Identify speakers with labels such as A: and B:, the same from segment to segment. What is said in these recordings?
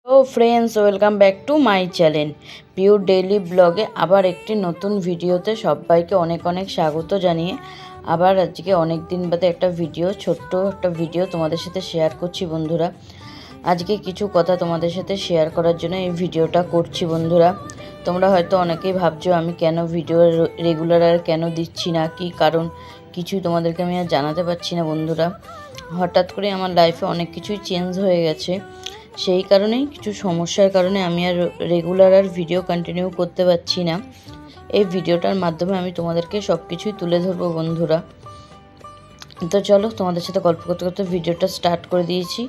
A: Hello friends, welcome back to my channel pure daily ব্লগে আবার একটি নতুন ভিডিওতে সবাইকে অনেক অনেক স্বাগত জানিয়ে আবার আজকে অনেক দিন বাদে একটা ছোট্ট একটা ভিডিও তোমাদের সাথে শেয়ার করছি বন্ধুরা। আজকে কিছু কথা তোমাদের সাথে শেয়ার করার জন্য এই ভিডিওটা করছি বন্ধুরা। তোমরা হয়তো অনেকেই ভাবছো আমি কেন ভিডিও রেগুলার আর কেন দিচ্ছি না, কি কারণ কিছুই তোমাদেরকে আমি আর জানাতে পারছি না বন্ধুরা। হঠাৎ করে আমার লাইফে অনেক কিছুই চেঞ্জ হয়ে গেছে, সেই কারণেই কিছু সমস্যার কারণে আমি আর রেগুলার আর ভিডিও কন্টিনিউ করতে পারছি না। এই ভিডিওটার মাধ্যমে আমি তোমাদেরকে সব কিছুই তুলে ধরবো বন্ধুরা। তো চলো তোমাদের সাথে গল্প করতে করতে ভিডিওটা স্টার্ট করে দিয়েছি।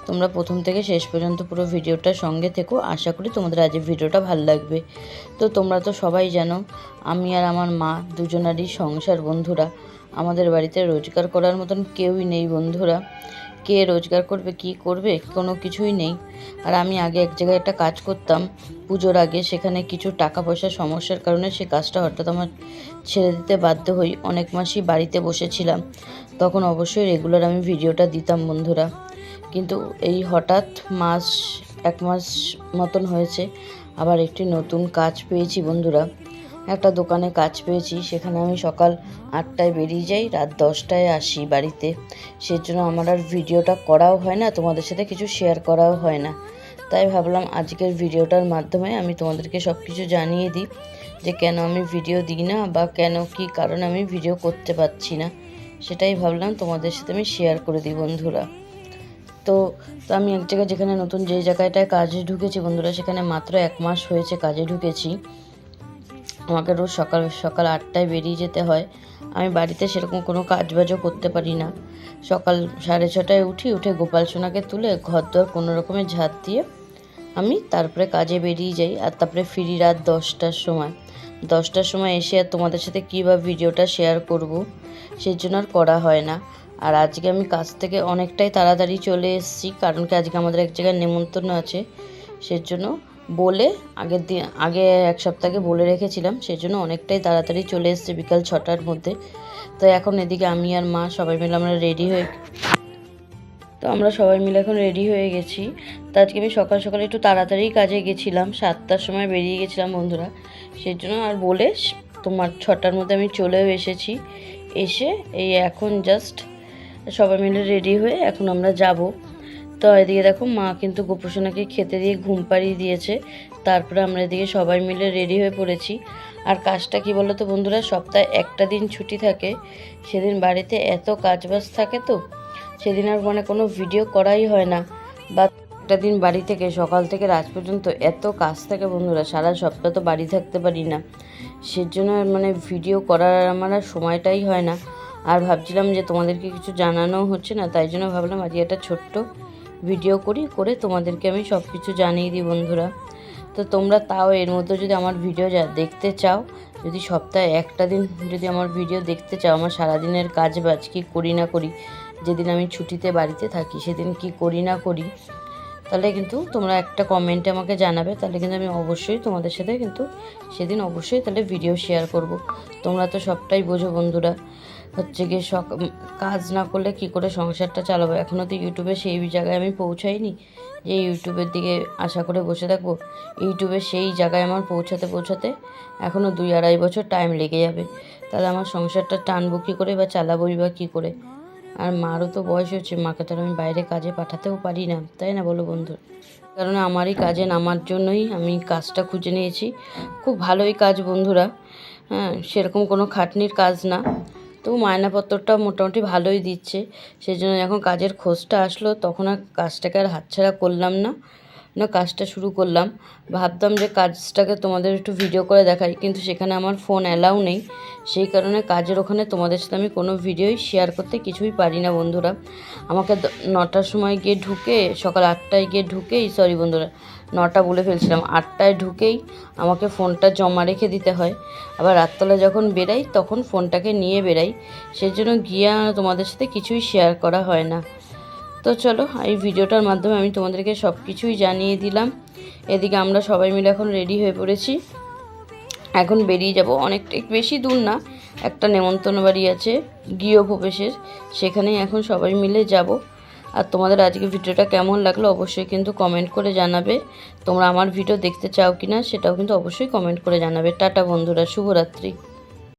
A: তোমরা প্রথম থেকে শেষ পর্যন্ত পুরো ভিডিওটার সঙ্গে থেকো, আশা করি তোমাদের আজকের ভিডিওটা ভালো লাগবে। তো তোমরা তো সবাই জানো আমি আর আমার মা দুজনারই সংসার বন্ধুরা। আমাদের বাড়িতে রোজগার করার মতন কেউই নেই বন্ধুরা। কে রোজগার করবে, কি করবে, কোনো কিছুই নেই। আর আমি আগে এক জায়গায় একটা কাজ করতাম পুজোর আগে, সেখানে কিছু টাকা পয়সার সমস্যার কারণে সে কাজটা হঠাৎ আমার ছেড়ে দিতে বাধ্য হই। অনেক মাসই বাড়িতে বসেছিলাম, তখন অবশ্যই রেগুলার আমি ভিডিওটা দিতাম বন্ধুরা। কিন্তু এই হঠাৎ এক মাস মতন হয়েছে আবার একটি নতুন কাজ পেয়েছি বন্ধুরা। একটা দোকানে কাজ পেয়েছি, সেখানে আমি সকাল 8টায় বেরিয়ে যাই, রাত 10টায় আসি বাড়িতে। সেজন্য আমার আর ভিডিওটা করাও হয় না, তোমাদের সাথে কিছু শেয়ার করাও হয় না। তাই ভাবলাম আজকের ভিডিওটার মাধ্যমে আমি তোমাদেরকে সব কিছু জানিয়ে দিই যে কেন আমি ভিডিও দিই না বা কেন কী কারণে আমি ভিডিও করতে পারছি না। সেটাই ভাবলাম তোমাদের সাথে আমি শেয়ার করে দিই বন্ধুরা। তো আমি এক জায়গায় যেখানে নতুন যে জায়গাটায় কাজে ঢুকেছি বন্ধুরা, সেখানে মাত্র 1 মাস হয়েছে কাজে ঢুকেছি। আমাকে রোজ সকাল সকাল 8টায় বেরিয়ে যেতে হয়। আমি বাড়িতে সেরকম কোনো কাজবাজও করতে পারি না। সকাল 6:30টায় উঠে গোপাল সোনাকে তুলে ঘরদোর কোনো রকমে ঝাঁট দিয়ে আমি তারপরে কাজে বেরিয়ে যাই। আর তারপরে ফিরি রাত 10টার সময়। 10টার সময় এসে আর তোমাদের সাথে কী বা ভিডিওটা শেয়ার করব, সেই জন্য আর করা হয় না। আর আজকে আমি কাজ থেকে অনেকটাই তাড়াতাড়ি চলে এসেছি, কারণ কি আজকে আমাদের এক জায়গায় নেমন্তন্ন আছে। সেজন্য বলে আগে 1 সপ্তাহ আগে বলে রেখেছিলাম, সেজন্য অনেকটাই তাড়াতাড়ি চলে এসেছে বিকাল 6টার মধ্যে। তো এখন এদিকে আমি আর মা সবাই মিলে আমরা সবাই মিলে এখন রেডি হয়ে গেছি। তো আজকে আমি সকাল সকাল একটু তাড়াতাড়ি কাজে গেছিলাম, 7টার সময় বেরিয়ে গেছিলাম বন্ধুরা। সেই জন্য আর বলে তোমার 6টার মধ্যে আমি চলেও এসেছি। এসে এই এখন জাস্ট সবাই মিলে রেডি হয়ে এখন আমরা যাব। তো এদিকে দেখো মা কিন্তু গোপুসোনাকে খেতে দিয়ে ঘুম পাড়িয়ে দিয়েছে। তারপরে আমরা এদিকে সবাই মিলে রেডি হয়ে পড়েছি। আর কাজটা কি বলো তো বন্ধুরা, সপ্তাহে একটা দিন ছুটি থাকে, সেদিন বাড়িতে এত কাজবাজ থাকে, তো সেদিন আর কোনো ভিডিও করাই হয় না। বা একটা দিন বাড়ি থেকে সকাল থেকে রাত পর্যন্ত এত কাজ থাকে বন্ধুরা, সারা সপ্তাহ তো বাড়ি থাকতে পারি না। সেজন্য ভিডিও করার আমার আর সময়টাই হয় না। আর ভাবছিলাম যে তোমাদেরকে কিছু জানানো হচ্ছে না, তাই জন্য ভাবলাম আজকে একটা ছোট্ট ভিডিও করে তোমাদেরকে আমি সব কিছু জানিয়ে দিই বন্ধুরা। তো তোমরা তাও এর মধ্যে যদি আমার ভিডিও দেখতে চাও, যদি সপ্তাহে একটা দিন যদি আমার ভিডিও দেখতে চাও, আমার সারাদিনের কাজ বাজ কী করি না করি, যেদিন আমি ছুটিতে বাড়িতে থাকি সেদিন কি করি না করি, তাহলে কিন্তু তোমরা একটা কমেন্টে আমাকে জানাবে। তাহলে কিন্তু আমি অবশ্যই তোমাদের সাথে কিন্তু সেদিন অবশ্যই তাহলে ভিডিও শেয়ার করব। তোমরা তো সবটাই বোঝো বন্ধুরা, হচ্ছে গিয়ে কাজ না করলে কি করে সংসারটা চালাবো। এখনও তো ইউটিউবে সেই জায়গায় আমি পৌঁছাইনি যে ইউটিউবের দিকে আশা করে বসে থাকবো। ইউটিউবে সেই জায়গায় আমার পৌঁছাতে এখনও 2-2.5 বছর টাইম লেগে যাবে। তাহলে আমার সংসারটা টানবো কী করে বা চালাবোই বা কী করে। আর মারও তো বয়স হচ্ছে, মাকে তো আমি বাইরে কাজে পাঠাতেও পারি না, তাই না বলো বন্ধু। কারণ আমারই কাজে নামার জন্যই আমি কাজটা খুঁজে নিয়েছি। খুব ভালোই কাজ বন্ধুরা, হ্যাঁ, সেরকম কোনো খাটনির কাজ না। তো মায়নাপত্রটা মোটামুটি ভালোই দিচ্ছে। সেই জন্য যখন কাজের খোঁজটা আসলো তখন আর কাজটাকে আর হাতছাড়া করলাম না, কাজটা শুরু করলাম। ভাবতাম যে কাজটাকে তোমাদের একটু ভিডিও করে দেখাই, কিন্তু সেখানে আমার ফোন অ্যালাউ নেই। সেই কারণে কাজের ওখানে তোমাদের সাথে আমি কোনো ভিডিওই শেয়ার করতে কিছুই পারি না বন্ধুরা। আমাকে 9টার সময় গিয়ে ঢুকে, সকাল 8টায় গিয়ে ঢুকেই, সরি বন্ধুরা 9টা বলে ফেলছিলাম, 8টায় ঢুকেই আমাকে ফোনটা জমা রেখে দিতে হয়। আবার রাততলা যখন বেরাই তখন ফোনটাকে নিয়ে বেরাই। সেই জন্য গিয়ে তোমাদের সাথে কিছুই শেয়ার করা হয় না। তো চলো এই ভিডিওটার মাধ্যমে আমি তোমাদেরকে সব কিছুই জানিয়ে দিলাম। এদিকে আমরা সবাই মিলে এখন রেডি হয়ে পড়েছি, এখন বেরিয়ে যাব। অনেকটা বেশি দূর না, একটা নেমন্তন্ন বাড়ি আছে গৃহপ্রবেশের, সেখানেই এখন সবাই মিলে যাব। আর তোমাদের আজকে ভিডিওটা কেমন লাগলো অবশ্যই কিন্তু কমেন্ট করে জানাবে। তোমরা আমার ভিডিও দেখতে চাও কি না সেটাও কিন্তু অবশ্যই কমেন্ট করে জানাবে। টাটা বন্ধুরা, শুভরাত্রি।